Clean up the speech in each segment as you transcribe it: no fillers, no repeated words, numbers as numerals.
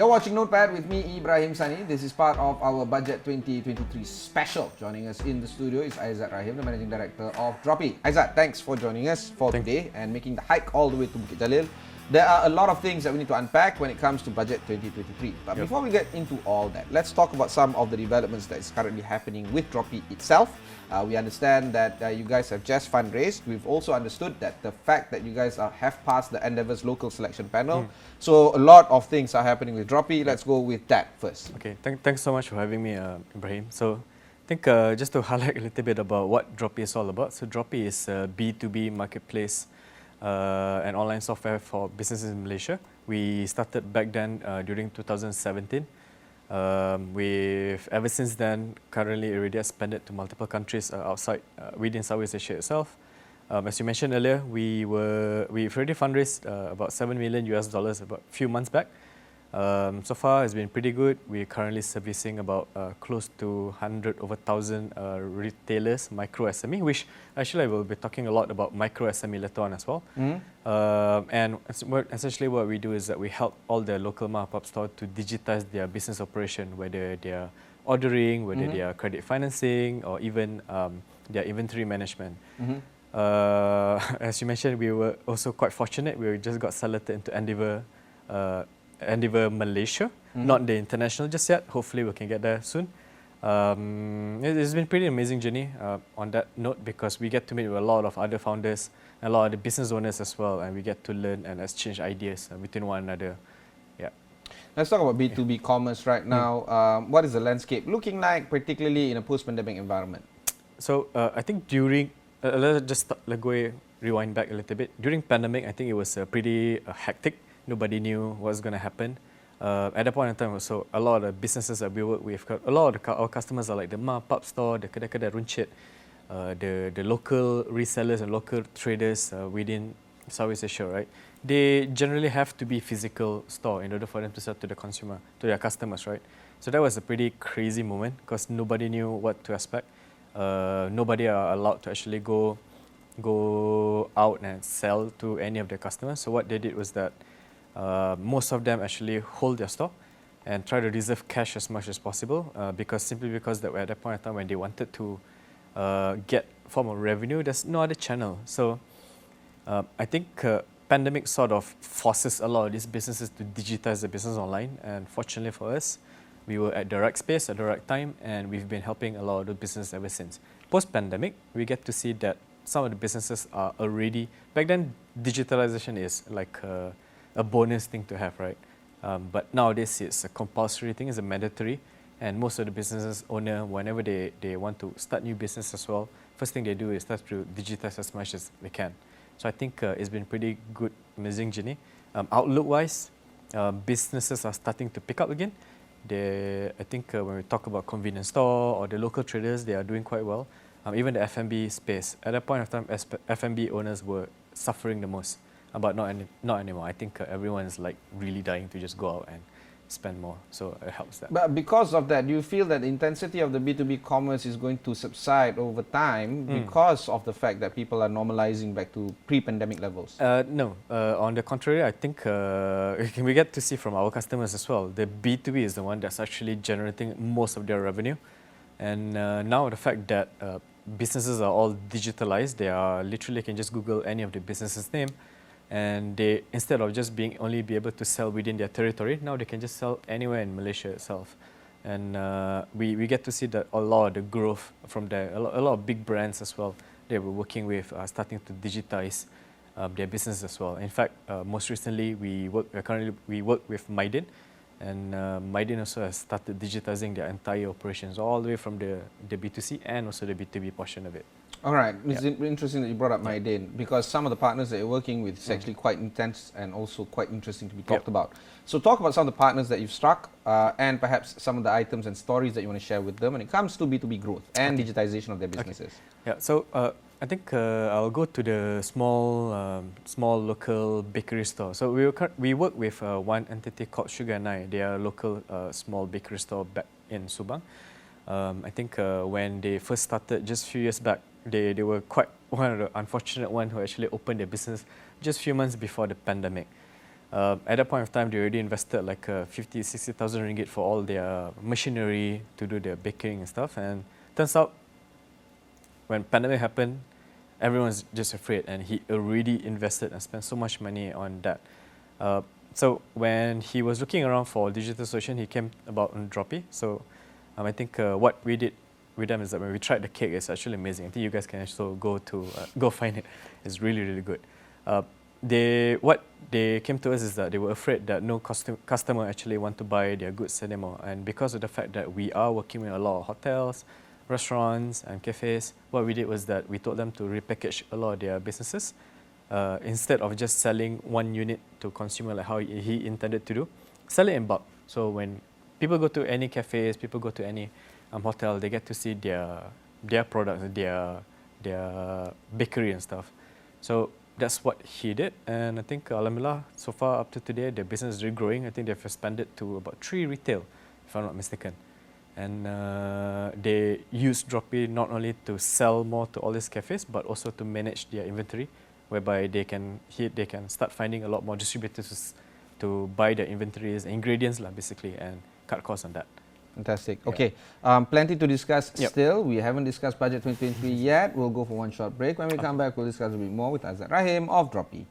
You're watching Notepad with me, Ibrahim Sani. This is part of our Budget 2023 special. Joining us in the studio is Aizat Rahim, the Managing Director of Droppy. Aizat, thanks for joining us for today and making the hike all the way to Bukit Jalil. There are a lot of things that we need to unpack when it comes to Budget 2023. But before we get into all that, let's talk about some of the developments that is currently happening with Droppy itself. We understand that you guys have just fundraised. We've also understood that the fact that you guys have passed the Endeavour's local selection panel. So a lot of things are happening with Droppy. Let's go with that first. Okay, thanks so much for having me, Ibrahim. So I think just to highlight a little bit about what Droppy is all about. So Droppy is a B2B marketplace and online software for businesses in Malaysia. We started back then during 2017. We've ever since then currently already expanded to multiple countries outside within Southeast Asia itself. As you mentioned earlier, we've already fundraised about $7 million about a few months back. So far, it's been pretty good. We're currently servicing about close to 1,000 retailers, micro SME, which actually I will be talking a lot about micro SME later on as well. And essentially what we do is that we help all the local mom-and-pop stores to digitize their business operation, whether they are ordering, whether they are credit financing, or even their inventory management. As you mentioned, we were also quite fortunate. We just got selected into Endeavour Malaysia, not the international just yet. Hopefully we can get there soon. It's been a pretty amazing journey on that note, because we get to meet with a lot of other founders and a lot of the business owners as well, and we get to learn and exchange ideas between one another. Yeah. Let's talk about B2B commerce right now. What is the landscape looking like, particularly in a post-pandemic environment? So I think during, let's just rewind back a little bit. During pandemic, I think it was pretty hectic. Nobody knew what was going to happen. At that point in time, also a lot of the businesses that we work with, a lot of our customers are like the mom-and-pop store, the kedai-kedai runcit, the local resellers and local traders within Southeast Asia, right? They generally have to be physical store in order for them to sell to the consumer, to their customers, right? So that was a pretty crazy moment because nobody knew what to expect. Nobody are allowed to actually go out and sell to any of their customers. So what they did was that most of them actually hold their store and try to reserve cash as much as possible simply because that at that point in time when they wanted to get form of revenue, there's no other channel. So I think pandemic sort of forces a lot of these businesses to digitize the business online, and fortunately for us, we were at the right space at the right time, and we've been helping a lot of the business ever since. Post-pandemic, we get to see that some of the businesses are already, back then digitalization is like a bonus thing to have, right? But nowadays it's a compulsory thing, it's a mandatory, and most of the businesses owner, whenever they want to start new business as well, first thing they do is start to digitize as much as they can. So I think it's been pretty good, amazing journey. Outlook-wise, businesses are starting to pick up again. I think when we talk about convenience store or the local traders, they are doing quite well. Even the F&B space, at that point of time, F&B owners were suffering the most. But not anymore. I think everyone is like really dying to just go out and spend more. So it helps that. But because of that, do you feel that the intensity of the B2B commerce is going to subside over time because of the fact that people are normalizing back to pre-pandemic levels? No. On the contrary, I think we get to see from our customers as well. The B2B is the one that's actually generating most of their revenue. And now the fact that businesses are all digitalized, they are literally can just Google any of the business's name, and they, instead of just be able to sell within their territory, now they can just sell anywhere in Malaysia itself. And we get to see that a lot of the growth from there, a lot of big brands as well, they were working with, starting to digitize their business as well. In fact, most recently we work with Maiden, and Maiden also has started digitizing their entire operations, all the way from the B2C and also the B2B portion of it. All right, it's interesting that you brought up Maiden, because some of the partners that you're working with is actually quite intense and also quite interesting to be talked about. So talk about some of the partners that you've struck and perhaps some of the items and stories that you want to share with them when it comes to B2B growth and digitization of their businesses. Yeah, so I think I'll go to the small local bakery store. So we work with one entity called Sugar and I. They are a local small bakery store back in Subang. I think when they first started just a few years back, they were quite one of the unfortunate ones who actually opened their business just a few months before the pandemic. At that point of time, they already invested like 50, 60,000 ringgit for all their machinery to do their baking and stuff. And turns out, when pandemic happened, everyone's just afraid, and he already invested and spent so much money on that. So when he was looking around for digital solution, he came about on Droppy. So I think what we did with them is that when we tried the cake, it's actually amazing. I think you guys can also go find it. It's really, really good. What they came to us is that they were afraid that no customer actually want to buy their goods anymore. And because of the fact that we are working with a lot of hotels, restaurants and cafes, what we did was that we told them to repackage a lot of their businesses. Instead of just selling one unit to consumer like how he intended to do, sell it in bulk. So when people go to any cafes, people go to any hotel, they get to see their products, their bakery and stuff. So that's what he did, and I think alhamdulillah, so far up to today, their business is really growing. I think they've expanded to about 3 retail, if I'm not mistaken. And they use Dropee not only to sell more to all these cafes, but also to manage their inventory, whereby they can start finding a lot more distributors to buy their inventories, ingredients basically, and cut costs on that. Fantastic. Yeah. Okay, plenty to discuss Yep. still. We haven't discussed budget 2023 yet. We'll go for one short break. When we come back, we'll discuss a bit more with Aizat Rahim of Droppy.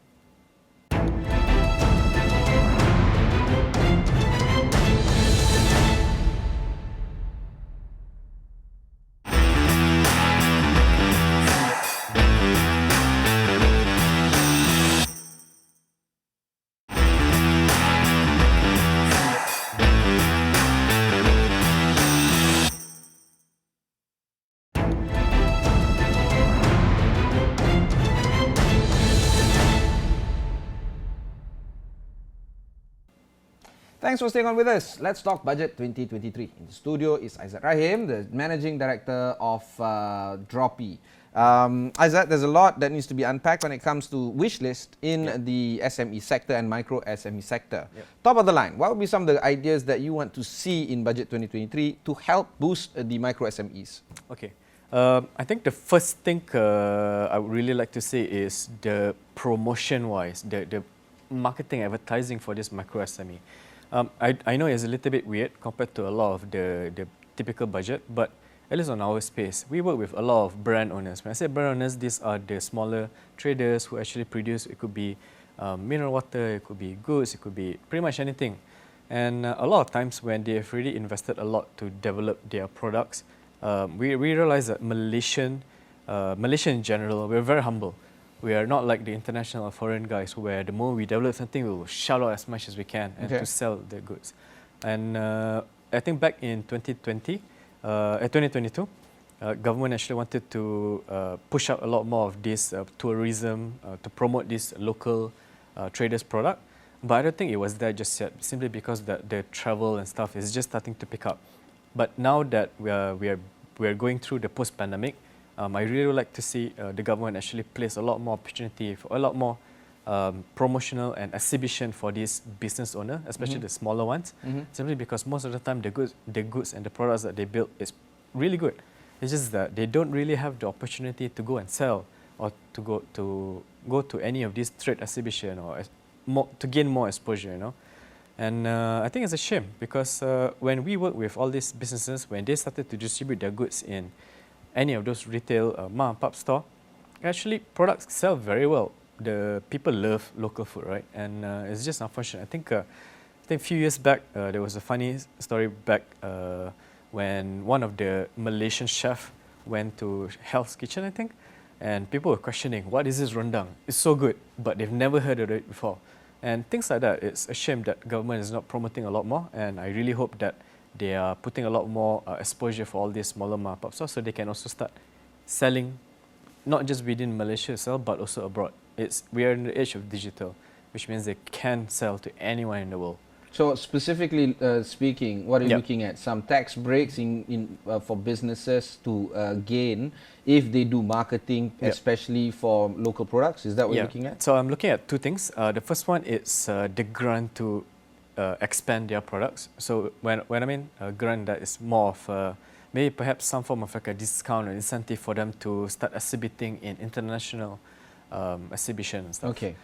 Thanks for staying on with us. Let's talk budget 2023. In the studio is Aizat Rahim, the managing director of Droppy. Aizat, there's a lot that needs to be unpacked when it comes to wish list in the SME sector and micro SME sector. Top of the line, what would be some of the ideas that you want to see in budget 2023 to help boost the micro SMEs? Okay. I think the first thing I would really like to say is the promotion-wise, the marketing, advertising for this micro SME. I know it's a little bit weird compared to a lot of the typical budget, but at least on our space, we work with a lot of brand owners. When I say brand owners, these are the smaller traders who actually produce, it could be mineral water, it could be goods, it could be pretty much anything. And a lot of times when they have really invested a lot to develop their products, we realize that Malaysia in general, we're very humble. We are not like the international or foreign guys where the moment we develop something, we will shout out as much as we can and to sell the goods. And I think back in 2022, government actually wanted to push out a lot more of this tourism to promote this local traders product. But I don't think it was there just yet, simply because the travel and stuff is just starting to pick up. But now that we are going through the post-pandemic, I really would like to see the government actually place a lot more opportunity for a lot more promotional and exhibition for these business owners, especially the smaller ones, simply because most of the time the goods and the products that they build is really good. It's just that they don't really have the opportunity to go and sell or to go to any of these trade exhibition or to gain more exposure, you know. And I think it's a shame because when we work with all these businesses, when they started to distribute their goods in any of those retail mom and pop store, actually products sell very well. The people love local food, right? And it's just unfortunate. I think a few years back there was a funny story back when one of the Malaysian chef went to Hell's Kitchen, I think, and people were questioning, what is this rendang? It's so good, but they've never heard of it before. And things like that. It's a shame that government is not promoting a lot more, and I really hope that they are putting a lot more exposure for all these smaller mom-and-pop stores so they can also start selling not just within Malaysia itself but also abroad. We are in the age of digital, which means they can sell to anyone in the world. So specifically speaking, what are you looking at? Some tax breaks for businesses to gain if they do marketing, especially for local products? Is that what you're looking at? So I'm looking at two things. The first one is the grant to expand their products. So when I mean grant, that is more of maybe perhaps some form of like a discount or incentive for them to start exhibiting in international exhibition and stuff. Okay.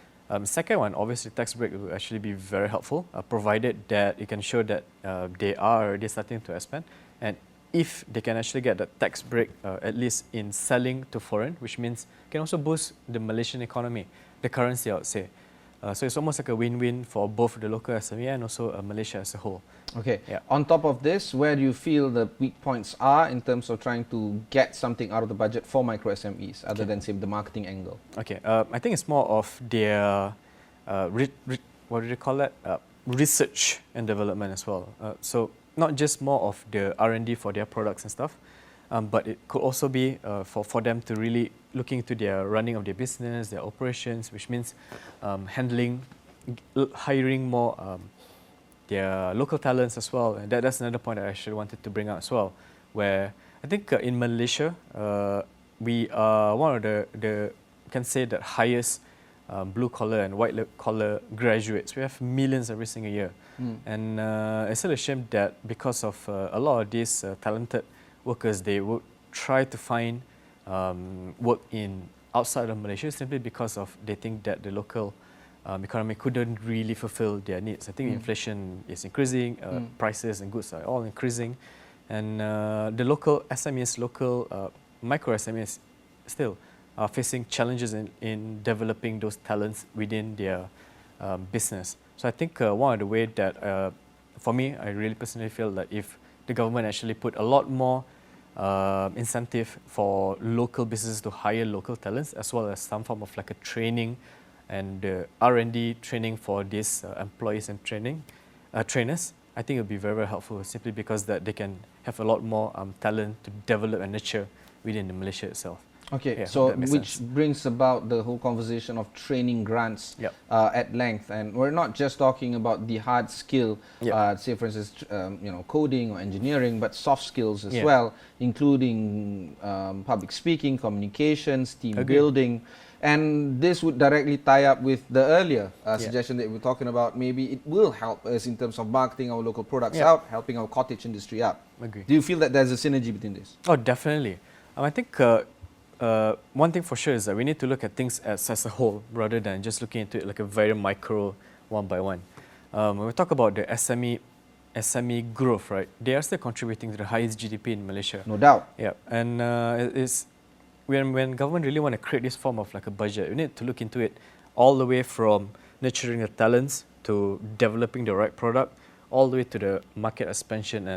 Second one, obviously tax break will actually be very helpful, provided that you can show that they are already starting to expand, and if they can actually get the tax break at least in selling to foreign, which means can also boost the Malaysian economy, the currency I would say. So it's almost like a win-win for both the local SME and also Malaysia as a whole. Okay. Yeah. On top of this, where do you feel the weak points are in terms of trying to get something out of the budget for micro SMEs, other than say the marketing angle? Okay, I think it's more of their what do you call that? Research and development as well. So not just more of the R&D for their products and stuff, but it could also be for them to really look into their running of their business, their operations, which means hiring more their local talents as well. And that's another point I actually wanted to bring out as well, where I think in Malaysia, we are one of the can say that highest blue collar and white collar graduates. We have millions every single year. And it's still a shame that because of a lot of these talented workers, they would try to find work in outside of Malaysia simply because of they think that the local economy couldn't really fulfill their needs. I think inflation is increasing, prices and goods are all increasing, and the local SMEs, micro SMEs still are facing challenges in developing those talents within their business. So I think one of the ways that, for me, I really personally feel that if the government actually put a lot more incentive for local businesses to hire local talents, as well as some form of like a training and R&D training for these employees and trainers, I think it would be very, very helpful, simply because that they can have a lot more talent to develop and nurture within the Malaysia itself. Okay, Yeah, so that makes which sense. brings about the whole conversation of training grants at length, and we're not just talking about the hard skill, say for instance, coding or engineering, but soft skills as well, including public speaking, communications, team building, and this would directly tie up with the earlier suggestion that we were talking about. Maybe it will help us in terms of marketing our local products out, helping our cottage industry up. Agree. Do you feel that there's a synergy between this? Oh, definitely. I think one thing for sure is that we need to look at things as a whole rather than just looking into it like a very micro one by one. When we talk about the SME growth, right, they are still contributing to the highest GDP in Malaysia. No doubt. Yeah, and it's when government really want to create this form of like a budget, we need to look into it all the way from nurturing the talents to developing the right product, all the way to the market expansion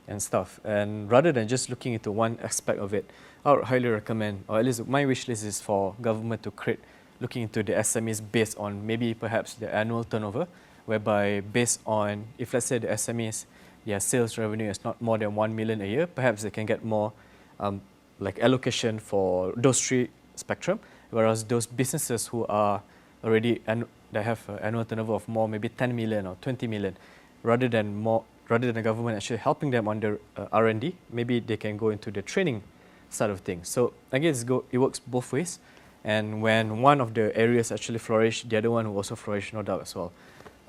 and stuff. And rather than just looking into one aspect of it, I would highly recommend, or at least my wish list is for government to create, looking into the SMEs based on maybe perhaps the annual turnover, whereby based on, if let's say the SMEs, their sales revenue is not more than 1 million a year, perhaps they can get more like allocation for those three spectrum, whereas those businesses who are already they have an annual turnover of more, maybe 10 million or 20 million, rather than the government actually helping them on the R&D, maybe they can go into the training side of things. So I guess it works both ways, and when one of the areas actually flourish, the other one will also flourish, no doubt as well.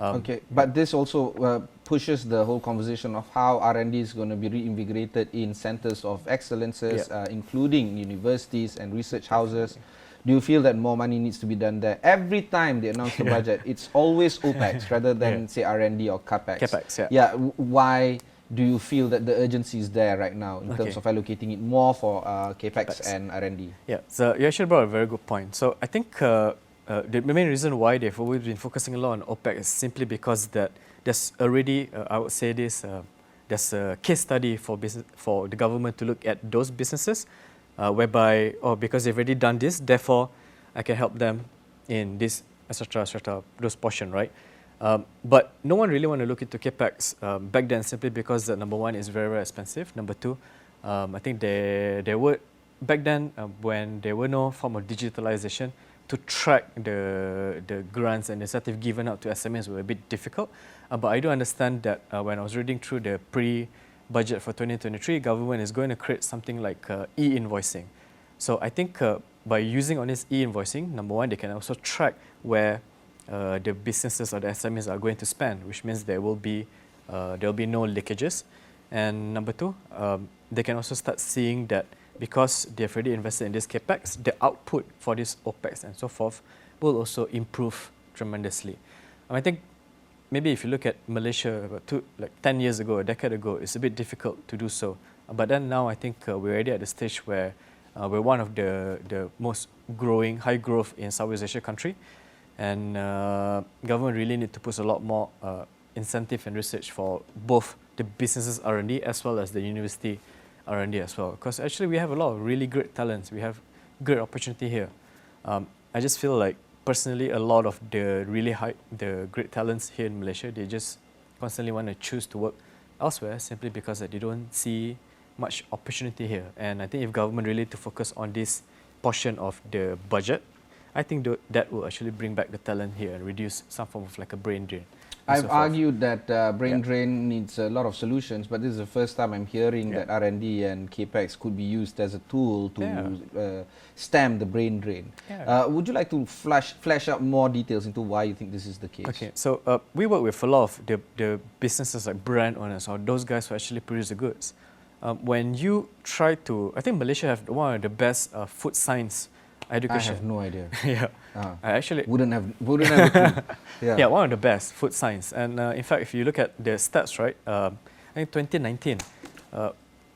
Okay, but this also pushes the whole conversation of how R&D is going to be reinvigorated in centers of excellences, including universities and research houses. Do you feel that more money needs to be done there? Every time they announce the budget, it's always OPEX rather than say R&D or CAPEX. CAPEX, why do you feel that the urgency is there right now in terms of allocating it more for CAPEX and R&D? Yeah, so you actually brought a very good point. So I think the main reason why they've always been focusing a lot on OPEX is simply because that there's already, I would say this, there's a case study for the government to look at those businesses, whereby, because they've already done this, therefore I can help them in this, etc., those portion, right? But no one really want to look into CAPEX back then, simply because that number one is very, very expensive. Number two, I think there were, back then when there were no form of digitalization, to track the grants and incentive given out to SMEs were a bit difficult. But I do understand that when I was reading through the pre-budget for 2023, government is going to create something like e-invoicing. So I think by using on this e-invoicing, number one, they can also track where the businesses or the SMEs are going to spend, which means there will be no leakages. And number two, they can also start seeing that because they've already invested in this CAPEX, the output for this OPEX and so forth will also improve tremendously. I think maybe if you look at Malaysia about 10 years ago, a decade ago, it's a bit difficult to do so. But then now I think we're already at the stage where we're one of the most growing, high growth in Southeast Asia country, and government really need to put a lot more incentive and research for both the businesses R&D as well as the university R&D as well. Because actually we have a lot of really great talents. We have great opportunity here. I just feel like personally a lot of the great talents here in Malaysia, they just constantly want to choose to work elsewhere simply because they don't see much opportunity here. And I think if government really to focus on this portion of the budget, I think that will actually bring back the talent here and reduce some form of like a brain drain. I've argued that brain drain needs a lot of solutions, but this is the first time I'm hearing that R&D and capex could be used as a tool to stem the brain drain. Would you like to flesh out more details into why you think this is the case? Okay, so we work with a lot of the businesses like brand owners or those guys who actually produce the goods. When you try to, I think Malaysia have one of the best food science education. I have no idea. I actually wouldn't have a clue. Yeah, one of the best, food science. And in fact, if you look at the stats, right, I think 2019,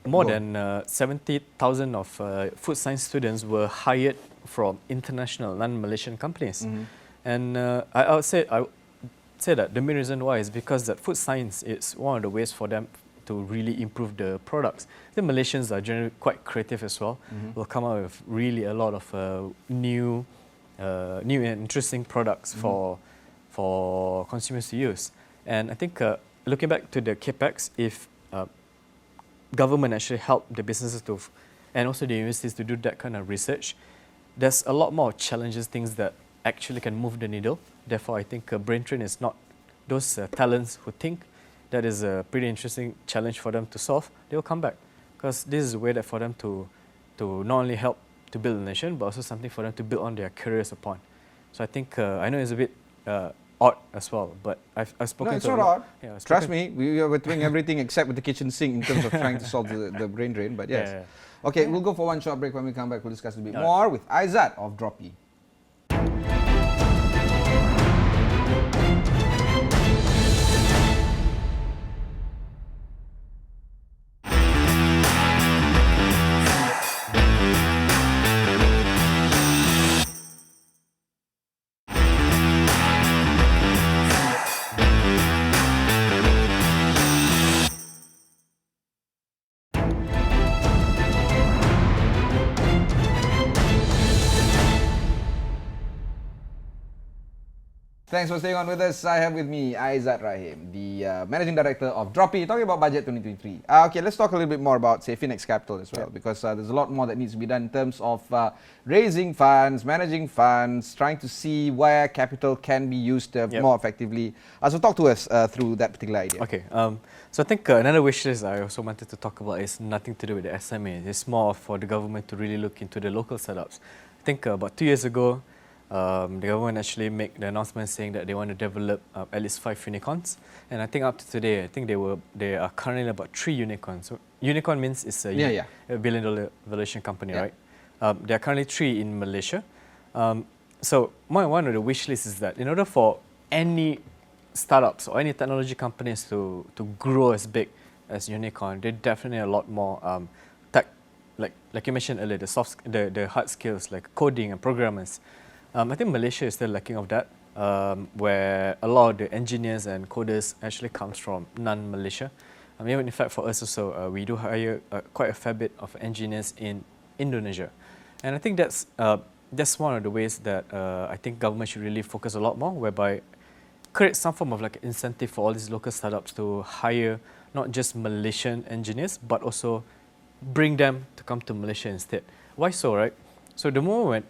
more than 70,000 of food science students were hired from international non-Malaysian companies. And I would say that the main reason why is because that food science is one of the ways for them to really improve the products. The Malaysians are generally quite creative as well. Will come out with really a lot of new and interesting products for consumers to use. And I think looking back to the capex, if government actually help the businesses to, and also the universities to do that kind of research, there's a lot more challenges, things that actually can move the needle. Therefore, I think brain drain is not those talents who think that is a pretty interesting challenge for them to solve. They will come back because this is a way that for them to not only help to build a nation, but also something for them to build on their careers upon. So I think I know it's a bit odd as well, but I've spoken to... No, it's not odd. Yeah, trust me, we are doing everything except with the kitchen sink in terms of trying to solve the brain drain, but yes. Okay, we'll go for one short break. When we come back, we'll discuss a bit more with Aizat of Droppy. Thanks for staying on with us. I have with me Aizat Rahim, the Managing Director of Droppy, talking about Budget 2023. Okay, let's talk a little bit more about, say, Finnext Capital as well, because there's a lot more that needs to be done in terms of raising funds, managing funds, trying to see where capital can be used more effectively. So talk to us through that particular idea. Okay, so I think another wish list I also wanted to talk about is nothing to do with the SMEs. It's more for the government to really look into the local setups. I think about 2 years ago, the government actually made the announcement saying that they want to develop at least 5 unicorns, and I think up to today, I think they are currently about 3 unicorns. So unicorn means it's a billion-dollar valuation company, right? There are currently 3 in Malaysia. So one of the wish lists is that in order for any startups or any technology companies to grow as big as unicorn, they definitely a lot more tech, like you mentioned earlier, the hard skills like coding and programmers. I think Malaysia is still lacking of that, where a lot of the engineers and coders actually comes from non-Malaysia. Even in fact for us also, we do hire quite a fair bit of engineers in Indonesia. And I think that's one of the ways that I think government should really focus a lot more, whereby create some form of like incentive for all these local startups to hire not just Malaysian engineers, but also bring them to come to Malaysia instead. Why so, right? So the moment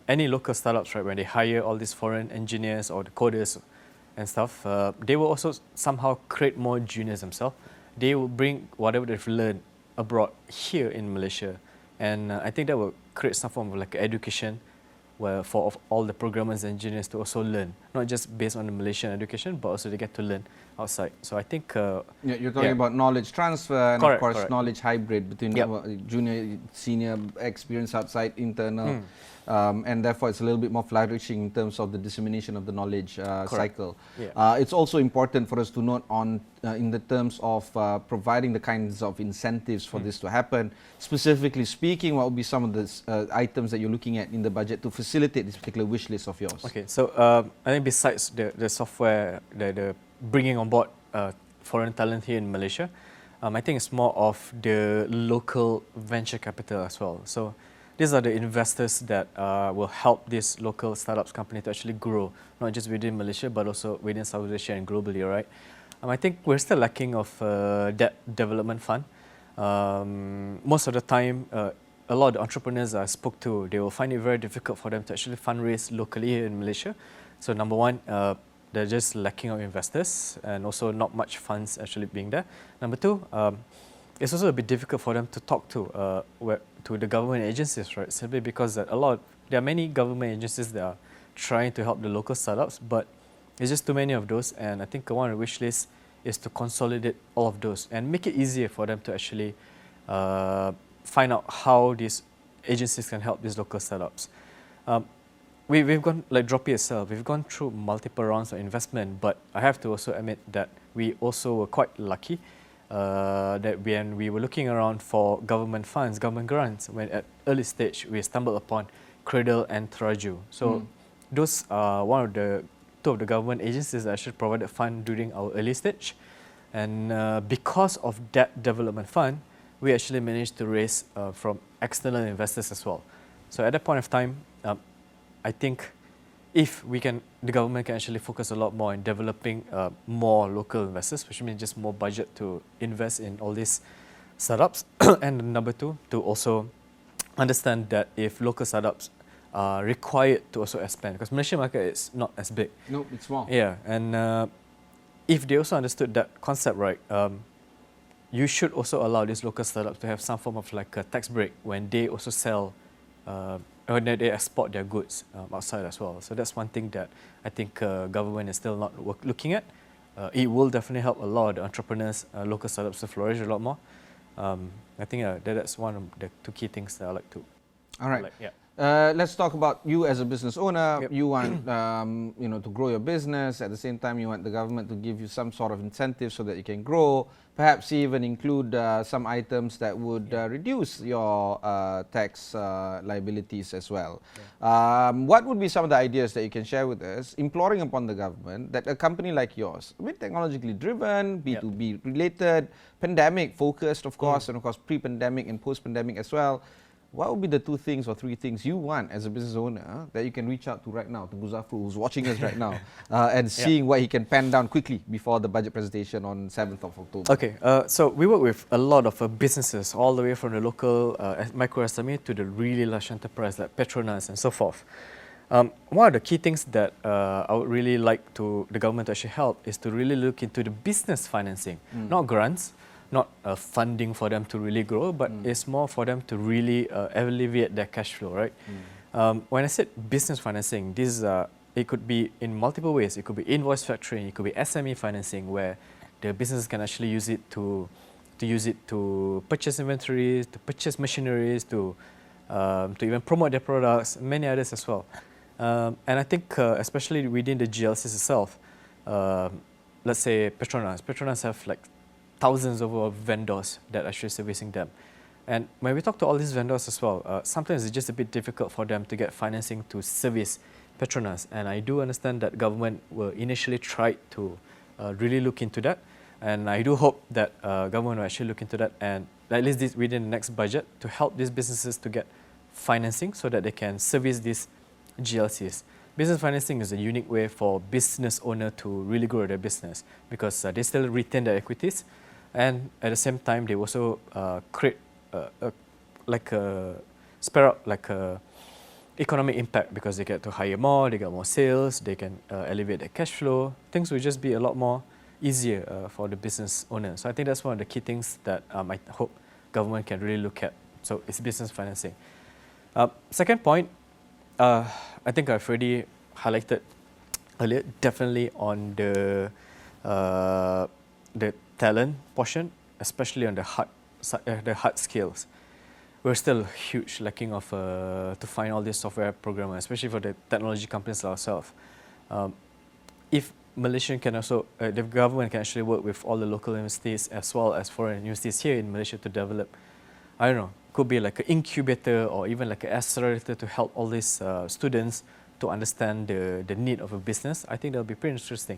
any local startups, right, when they hire all these foreign engineers or the coders and stuff, they will also somehow create more juniors themselves. They will bring whatever they've learned abroad here in Malaysia, and I think that will create some form of like education where for all the programmers and engineers to also learn, not just based on the Malaysian education, but also they get to learn outside. So I think Yeah, you're talking about knowledge transfer and Correct, of course correct. knowledge hybrid between Yep. junior, senior experience outside, internal, and therefore it's a little bit more flourishing in terms of the dissemination of the knowledge cycle. Yeah. It's also important for us to note on in the terms of providing the kinds of incentives for this to happen. Specifically speaking, what would be some of the items that you're looking at in the budget to facilitate this particular wish list of yours? Okay, so I think besides the software, the bringing on board foreign talent here in Malaysia, I think it's more of the local venture capital as well. So these are the investors that will help this local startups company to actually grow, not just within Malaysia, but also within South Asia and globally, right? I think we're still lacking of that development fund. Most of the time, a lot of the entrepreneurs I spoke to, they will find it very difficult for them to actually fundraise locally here in Malaysia. So number one, they're just lacking of investors and also not much funds actually being there. Number two, it's also a bit difficult for them to talk to the government agencies, right? Simply because there are many government agencies that are trying to help the local startups, but it's just too many of those. And I think one of the wish lists is to consolidate all of those and make it easier for them to actually find out how these agencies can help these local startups. We've gone, like Droppy itself, we've gone through multiple rounds of investment, but I have to also admit that we also were quite lucky that when we were looking around for government funds, government grants, when at early stage we stumbled upon Cradle and Teraju. So those are two of the government agencies that actually provided fund during our early stage. And because of that development fund, we actually managed to raise from external investors as well. So at that point of time, I think if the government can actually focus a lot more in developing more local investors, which means just more budget to invest in all these startups. And number two, to also understand that if local startups are required to also expand, because Malaysian market is not as big. No, it's small. Yeah, and if they also understood that concept right, you should also allow these local startups to have some form of like a tax break when they also sell, when they export their goods outside as well. So that's one thing that I think government is still not looking at. It will definitely help a lot of the entrepreneurs, local startups to flourish a lot more. I think that's one of the two key things that I like to. All right. Like, yeah. Let's talk about you as a business owner. Yep. You want to grow your business. At the same time, you want the government to give you some sort of incentive so that you can grow. Perhaps even include some items that would reduce your tax liabilities as well. Yeah. What would be some of the ideas that you can share with us, imploring upon the government that a company like yours, a bit technologically driven, B2B related, pandemic focused, of course, and of course pre-pandemic and post-pandemic as well, what would be the 2 things or 3 things you want as a business owner that you can reach out to right now, to Guzafru, who's watching us right now, and seeing what he can pen down quickly before the budget presentation on 7th of October? Okay, so we work with a lot of businesses, all the way from the local micro SME to the really large enterprise like Petronas and so forth. One of the key things that I would really like the government to actually help is to really look into the business financing, not grants, not funding for them to really grow, but it's more for them to really alleviate their cash flow, right? When I said business financing, it could be in multiple ways. It could be invoice factoring, it could be SME financing, where the business can actually use it to purchase inventories, to purchase machineries, to even promote their products, many others as well. And I think especially within the GLCs itself, let's say Petronas have like thousands of vendors that are actually servicing them. And when we talk to all these vendors as well, sometimes it's just a bit difficult for them to get financing to service Petronas. And I do understand that government will initially try to really look into that. And I do hope that government will actually look into that and at least this within the next budget to help these businesses to get financing so that they can service these GLCs. Business financing is a unique way for business owner to really grow their business because they still retain their equities. And at the same time, they also create spare up economic impact because they get to hire more, they get more sales, they can elevate their cash flow. Things will just be a lot more easier for the business owner. So I think that's one of the key things that I hope government can really look at. So it's business financing. Second point, I think I've already highlighted earlier, definitely on the the talent portion, especially on the hard skills. We're still huge lacking of to find all these software programmers, especially for the technology companies like ourselves. If Malaysian can also, the government can actually work with all the local universities as well as foreign universities here in Malaysia to develop, I don't know, could be like an incubator or even like an accelerator to help all these students to understand the need of a business. I think that'll be pretty interesting.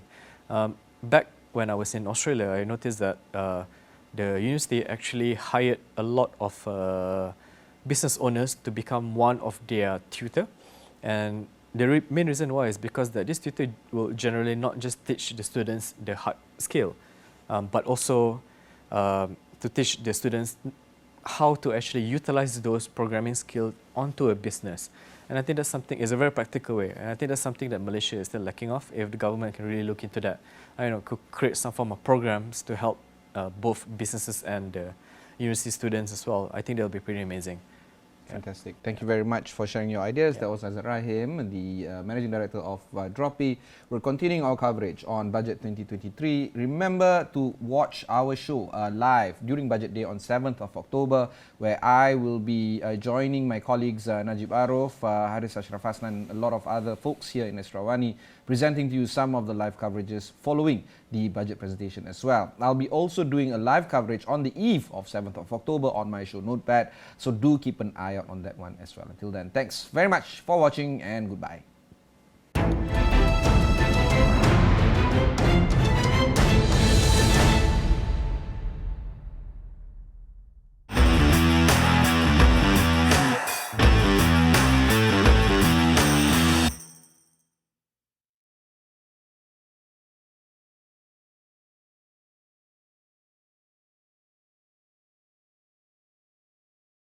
Back when I was in Australia, I noticed that the university actually hired a lot of business owners to become one of their tutor, and the main reason why is because that this tutor will generally not just teach the students the hard skill, but also to teach the students how to actually utilize those programming skills onto a business. And I think that's something, it's a very practical way, and I think that's something that Malaysia is still lacking of. If the government can really look into that, I know, could create some form of programs to help both businesses and university students as well, I think that'll be pretty amazing. Fantastic. Thank you very much for sharing your ideas. Yeah. That was Aizat Rahim, the Managing Director of Droppy. We're continuing our coverage on Budget 2023. Remember to watch our show live during Budget Day on 7th of October, where I will be joining my colleagues Najib Arif, Haris Ashraf Hasnan, and a lot of other folks here in Astro AWANI, presenting to you some of the live coverages following the budget presentation as well. I'll be also doing a live coverage on the eve of 7th of October on my show Notepad, so do keep an eye out on that one as well. Until then, thanks very much for watching and goodbye.